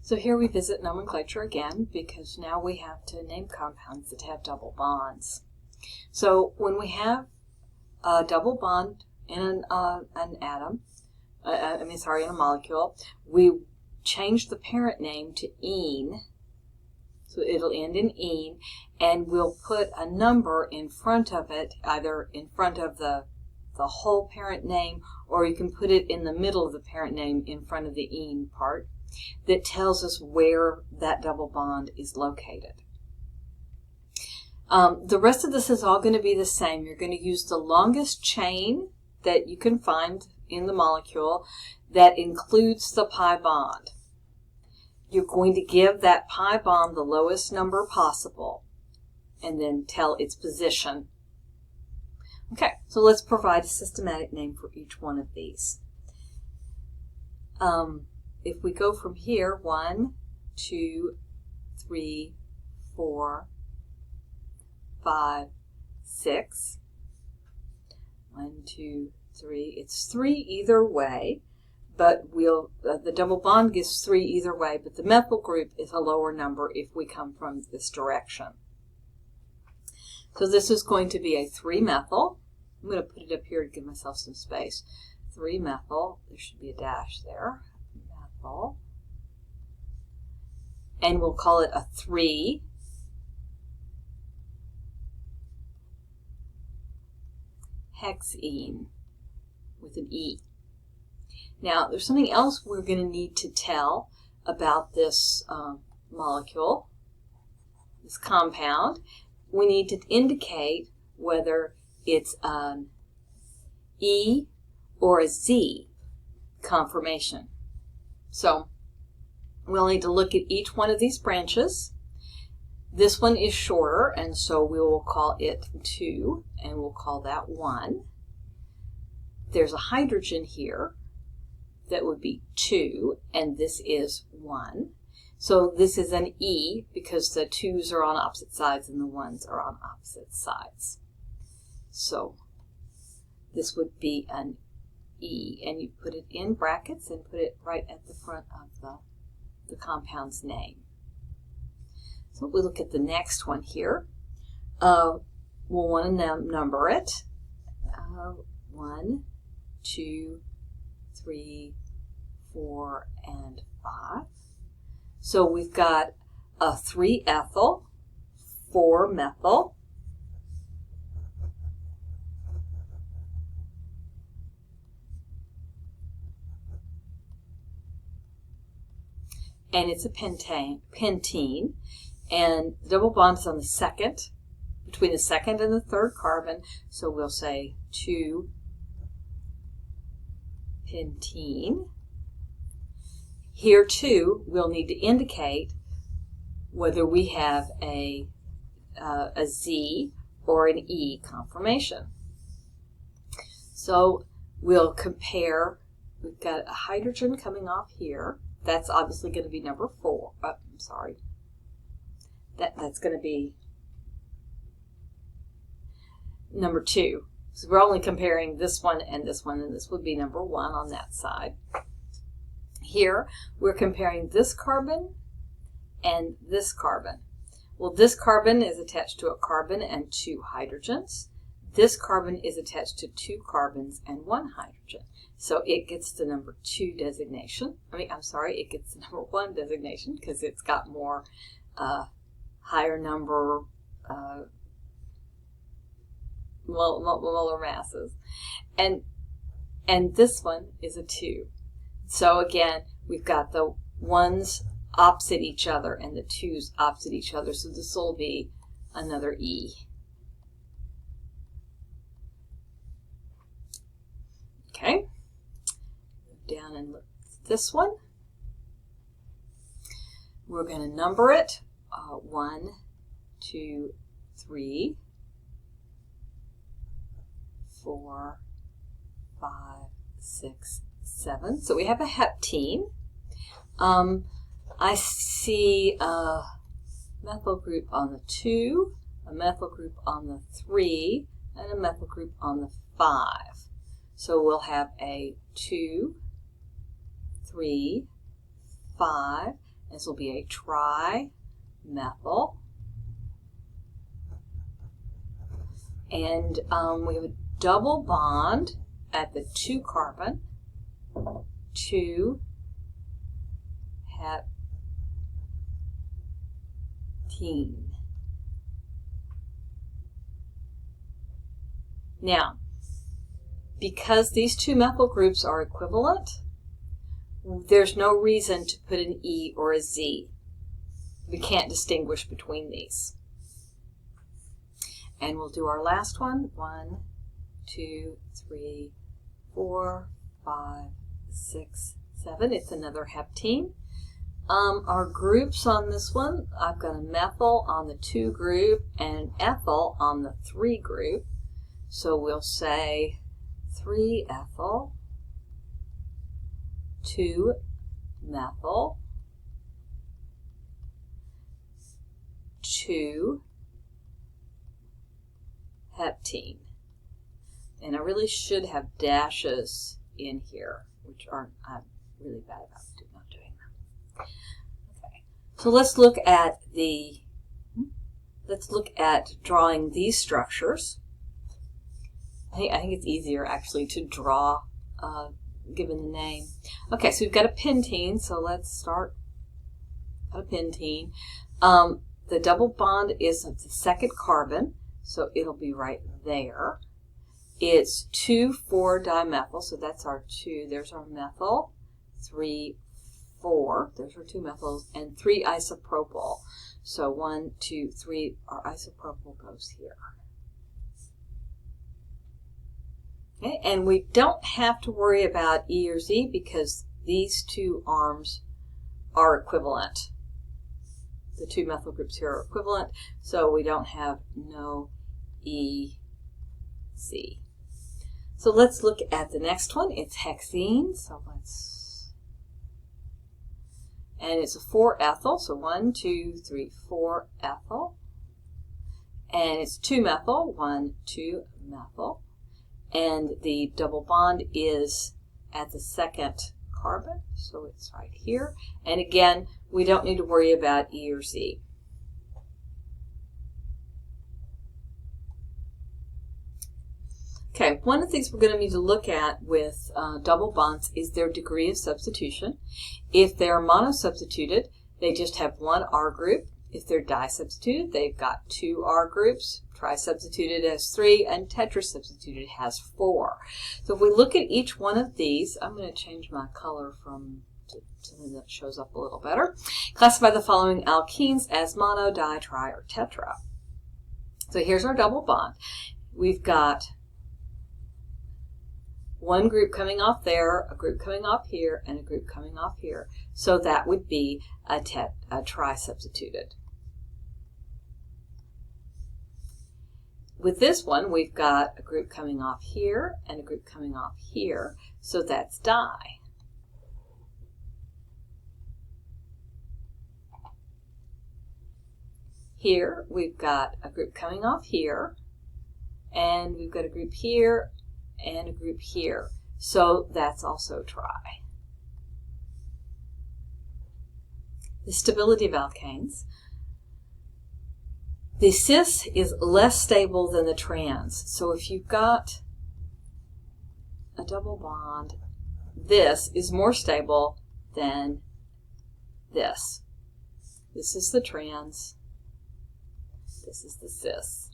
So here we visit nomenclature again because now we have to name compounds that have double bonds. So when we have a double bond in an atom, in a molecule, we change the parent name to -ene, so it'll end in -ene, and we'll put a number in front of it, either in front of the whole parent name, or you can put it in the middle of the parent name in front of the -ene part, that tells us where that double bond is located. The rest of this is all going to be the same. You're going to use the longest chain that you can find in the molecule that includes the pi bond. You're going to give that pi bond the lowest number possible and then tell its position. Okay, so let's provide a systematic name for each one of these. If we go from here, 1, 2, 3, 4, 5, 6. 1, 2, 3. It's 3 either way, but the double bond gives 3 either way, but the methyl group is a lower number if we come from this direction. So this is going to be a 3-methyl. I'm going to put it up here to give myself some space. 3-methyl. There should be a dash there. Methyl. And we'll call it a 3. Hexene with an E. Now, there's something else we're going to need to tell about this molecule, this compound. We need to indicate whether it's an E or a Z conformation. So we'll need to look at each one of these branches. This one is shorter, and so we will call it 2, and we'll call that 1. There's a hydrogen here that would be 2, and this is 1. So this is an E because the 2's are on opposite sides and the 1's are on opposite sides. So this would be an E, and you put it in brackets and put it right at the front of the compound's name. So we look at the next one here. We'll want to number it. 1, 2, 3, 4, and 5. So we've got a 3-ethyl, 4-methyl, and it's a pentene, and the double bond is on the second, between the second and the third carbon, so we'll say 2-pentene. Here too, we'll need to indicate whether we have a Z or an E conformation. So we'll compare. We've got a hydrogen coming off here. That's obviously going to be number 4. I'm sorry. That's going to be number 2. So we're only comparing this one, and this would be number 1 on that side. Here, we're comparing this carbon and this carbon. Well, this carbon is attached to a carbon and 2 hydrogens. This carbon is attached to 2 carbons and 1 hydrogen. So it gets the number 2 designation. It gets the number 1 designation because it's got more higher number molar masses. And this one is a 2. So again, we've got the 1's opposite each other and the 2's opposite each other. So this will be another E. Okay. Move down and look at this one. We're going to number it. 1, 2, 3, 4, 5, 6, 7. So we have a heptene. I see a methyl group on the 2, a methyl group on the 3, and a methyl group on the 5. So we'll have a 2, 3, 5, This will be a trimethyl. And we have a double bond at the 2 carbon, 2 heptene. Now, because these 2 methyl groups are equivalent, there's no reason to put an E or a Z. We can't distinguish between these. And we'll do our last one. 1, 2, 3, 4, 5, 6, 7. It's another heptene. Our groups on this one, I've got a methyl on the 2 group and an ethyl on the 3 group. So we'll say 3 ethyl, 2 methyl, 2 heptene. And I really should have dashes in here, which I'm really bad about not doing them. Okay, so let's look at drawing these structures. I think it's easier actually to draw given the name. Okay, so we've got a pentene, so let's start a pentene. The double bond is the 2nd carbon, so it'll be right there. It's 2,4-dimethyl, so that's our 2. There's our methyl. 3, 4. There's our 2 methyls, and 3 isopropyl. So 1, 2, 3. Our isopropyl goes here. Okay, and we don't have to worry about E or Z because these 2 arms are equivalent. The 2 methyl groups here are equivalent, so we don't have no E, Z. So let's look at the next one. It's hexene, so and it's a 4 ethyl, so 1, 2, 3, 4 ethyl. And it's 2 methyl, 1, 2 methyl. And the double bond is at the 2nd carbon, so it's right here. And again, we don't need to worry about E or Z. Okay, one of the things we're going to need to look at with double bonds is their degree of substitution. If they're monosubstituted, they just have 1 R group. If they're disubstituted, they've got 2 R groups. Trisubstituted has 3, and tetrasubstituted has 4. So if we look at each one of these, I'm going to change my color to something that shows up a little better. Classify the following alkenes as mono, di, tri, or tetra. So here's our double bond. We've got 1 group coming off there, a group coming off here, and a group coming off here. So that would be a trisubstituted. With this one, we've got a group coming off here and a group coming off here, so that's di. Here, we've got a group coming off here, and we've got a group here and a group here, so that's also tri. The stability of alkanes. The cis is less stable than the trans. So if you've got a double bond, this is more stable than this. This is the trans. This is the cis.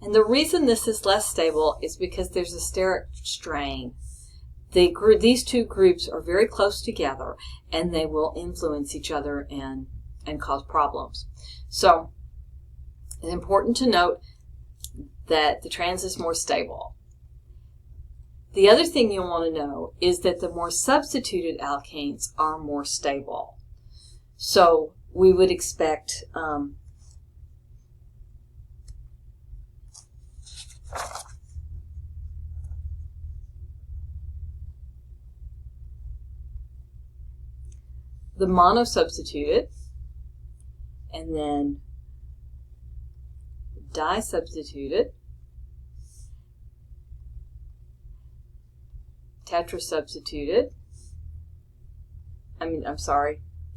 And the reason this is less stable is because there's a steric strain. These 2 groups are very close together, and they will influence each other and cause problems. So it's important to note that the trans is more stable. The other thing you'll want to know is that the more substituted alkanes are more stable. So we would expect the monosubstituted, and then disubstituted, tetrasubstituted,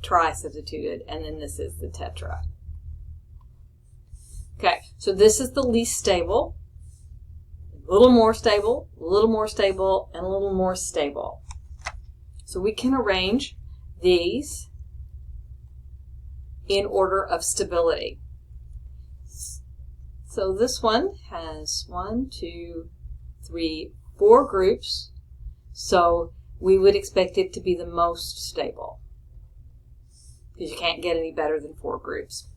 tri-substituted, and then this is the tetra. Okay, so this is the least stable, a little more stable, a little more stable, and a little more stable. So we can arrange these in order of stability. So this one has 1, 2, 3, 4 groups, so we would expect it to be the most stable, because you can't get any better than 4 groups.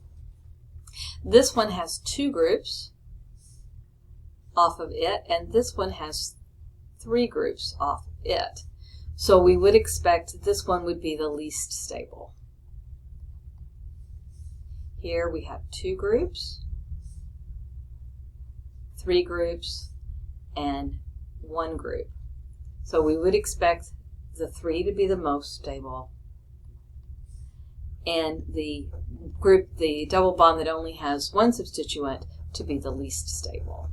This one has 2 groups off of it, and this one has 3 groups off of it. So we would expect this one would be the least stable. Here we have 2 groups, 3 groups, and 1 group. So we would expect the 3 to be the most stable, and the group, the double bond that only has 1 substituent, to be the least stable.